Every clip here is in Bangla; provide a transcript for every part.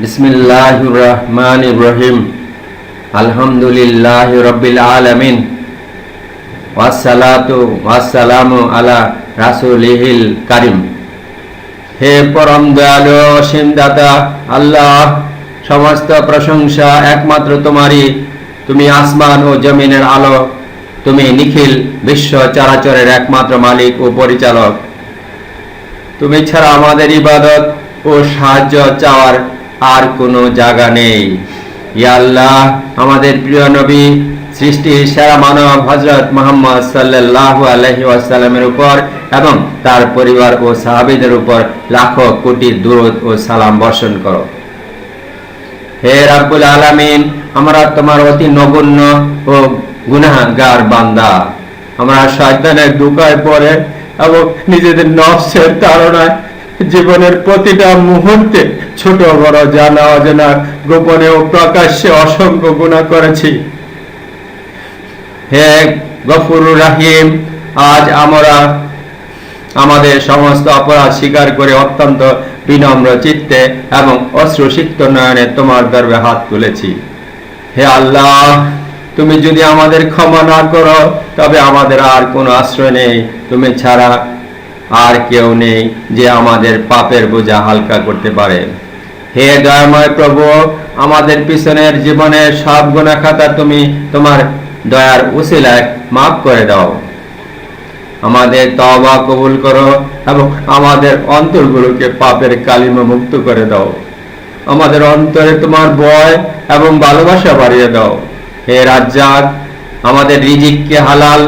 বিসমিল্লাহির রহমানির রহিম। আলহামদুলিল্লাহি রাব্বিল আলামিন। ওয়াসসালাতু ওয়াসসালামু আলা রাসূলিহিল কারীম। হে পরম দয়ালু অসীম দাতা আল্লাহ, সমস্ত প্রশংসা একমাত্র তোমারই। তুমি আসমান ও জমিনের আলো, তুমি নিখিল বিশ্ব চরাচরের একমাত্র মালিক ও পরিচালক। তুমি ছাড়া আমাদের ইবাদত ও সাহায্য চাওয়ার আর কোনো জায়গা নেই। ইয়া আল্লাহ, আমাদের প্রিয় নবী, সৃষ্টির সেরা মানব হযরত মুহাম্মদ সাল্লাল্লাহু আলাইহি ওয়াসাল্লামের উপর এবং তার পরিবার ও সাহাবীদের উপর লাখো কোটি দুরূদ ও সালাম বর্ষণ করো। হে রাব্বুল আলামিন, আমরা তোমার অতি নগণ্য ও গুনাহগার বান্দা। আমরা শয়তানের ধোঁকায় পড়ে এবং নিজেদের নফসের তাড়নায় জীবনের প্রতিটা মুহূর্তে ছোট বড় জানা অজানা গোপনে ও প্রকাশ্যে অসংখ্য গুনাহ করেছি। হে গফুরুর রহিম, আজ আমরা আমাদের সমস্ত অপরাধ স্বীকার করে অত্যন্ত বিনম্র চিত্তে এবং অশ্রুসিক্ত নয়নে তোমার দরবারে হাত তুলেছি। হে আল্লাহ, তুমি যদি আমাদের ক্ষমা না করো তবে আমাদের আর কোনো আশ্রয় নেই। তুমি ছাড়া আর কেউ নেই যে আমাদের পাপের বোঝা হালকা করতে পারে। হে দয়াময় প্রভু, আমাদের পিছনের জীবনের সব গুনাহ খাতা তুমি তোমার দয়ার উসিলায় মাফ করে দাও। আমাদের তওবা কবুল করো এবং আমাদের অন্তরগুলোকে পাপের কালিমা মুক্ত করে দাও। আমাদের অন্তরে তোমার ভয় এবং ভালোবাসা বাড়িয়ে দাও। হে রাজ্জাক, আমাদের রিজিককে হালাল,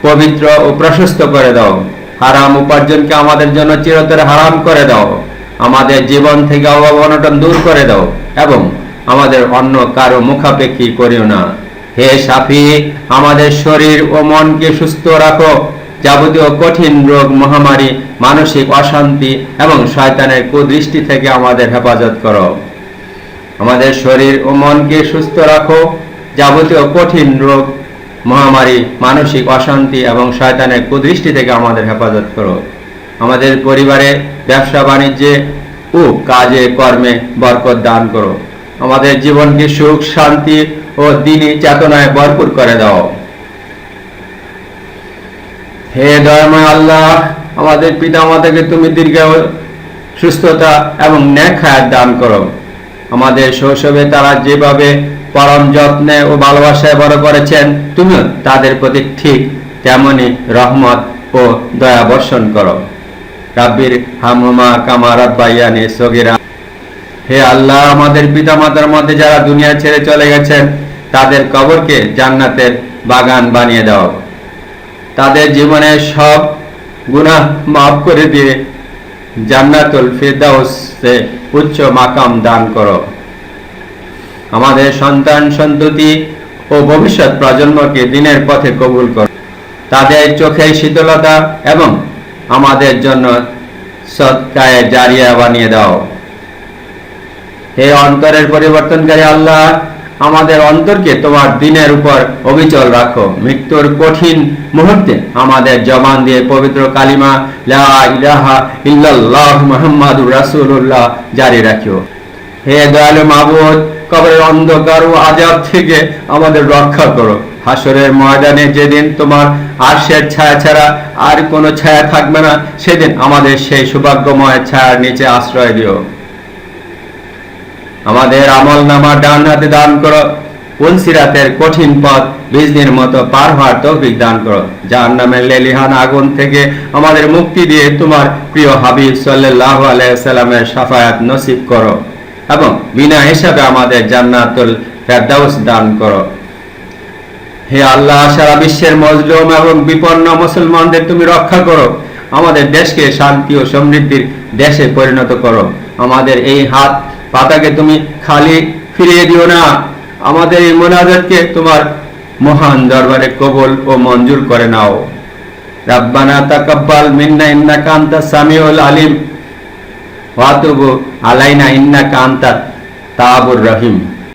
পবিত্র ও প্রশস্ত করে দাও। হারাম উপার্জনকে আমাদের জন্য চিরতরে হারাম করে দাও। আমাদের জীবন থেকে অভাব অনটন দূর করে দাও এবং আমাদের অন্য কারো মুখাপেক্ষী করিও না। হে শাফি, আমাদের শরীর ও মনকে সুস্থ রাখো। যাবতীয় কঠিন রোগ, মহামারী, মানসিক অশান্তি এবং শয়তানের কুদৃষ্টি থেকে আমাদের হেফাজত করো। আমাদের শরীর ও মনকে সুস্থ রাখো। যাবতীয় কঠিন রোগ, মহামারী, মানসিক অশান্তি এবং শয়তানের কুদৃষ্টি থেকে আমাদের হেফাজত করো। আমাদের পরিবারে, ব্যবসা বাণিজ্যে ও কাজে কর্মে বরকত দান করো। আমাদের জীবনকে সুখ, শান্তি ও দ্বীনি চেতনায় ভরপুর করে দাও। হে দয়াময় আল্লাহ, আমাদের পিতামাতাকে তুমি দীর্ঘায়ু, সুস্থতা এবং নেক হায়াত দান করো। আমাদের শৈশবে তারা যেভাবে পরম যত্নে ও ভালোবাসায় বড় করেছেন, তুমিও তাদের প্রতি ঠিক তেমনি রহমত ও দয়া বর্ষণ করো। রাব্বির হামহুমা কামা রাব্বায়ানি সগীরা। হে আল্লাহ, আমাদের পিতামাতার মধ্যে যারা দুনিয়া ছেড়ে চলে গেছেন, তাদের কবরকে জান্নাতের বাগান বানিয়ে দাও। তাদের জীবনের সব গুনাহ মাফ করে দিয়ে জান্নাতুল ফিরদাউসে উচ্চ মাকাম দান করো। আমাদের সন্তান সন্ততি ও ভবিষ্যৎ প্রজন্মকে দ্বীনের পথে কবুল করো। তাদের চোখের শীতলতা এবং আমাদের জন্য সদকায়ে জারিয়া বানিয়ে দাও। হে অন্তরের পরিবর্তনকারী আল্লাহ, আমাদের অন্তরকে তোমার দ্বীনের উপর অবিচল রাখো। মৃত্যুর কঠিন মুহূর্তে আমাদের জবান দিয়ে পবিত্র কালিমা লা ইলাহা ইল্লাল্লাহ মুহাম্মাদুর রাসূলুল্লাহ জারি রাখিও। হে দয়ালু মাবুদ, কবরের অন্ধকার ও আযাব থেকে আমাদের রক্ষা করো। হাসরের ময়দানে যেদিন তোমার আরশের ছায়া ছাড়া আর কোনো ছায়া থাকবে না, সেদিন আমাদের সেই সৌভাগ্যময় ছায়ার নিচে আশ্রয় দিও। আমাদের আমলনামা ডান হাতে দান করো। পুলসিরাতের কঠিন পথ বিজলির মতো পার হওয়ার তৌফিক দান করো। জাহান্নামের লেলিহান আগুন থেকে আমাদের মুক্তি দিয়ে তোমার প্রিয় হাবিব সাল্লাল্লাহু আলাইহি ওয়াসাল্লামের শাফায়াত নসিব করো এবং বিনা হিসাবে আমাদের জান্নাতুল ফেরদাউস দান করো। হে আল্লাহ, সারা বিশ্বের মজলুম এবং বিপন্ন মুসলমানদের তুমি রক্ষা করো। আমাদের দেশকে শান্তি ও সমৃদ্ধির দেশে পরিণত করো। আমাদের এই হাত পাতাকে তুমি খালি ফিরিয়ে দিও না। আমাদের এই মুনাজাতকে তোমার মহান দরবারে কবুল ও মঞ্জুর করে নাও। রাব্বানা তাকাব্বাল মিন্না ইন্নাকা আনতাস সামিউল আলিম ওয়া তুব আলাইনা ইন্নাকা আনতাত তাওয়াবুর রহিম।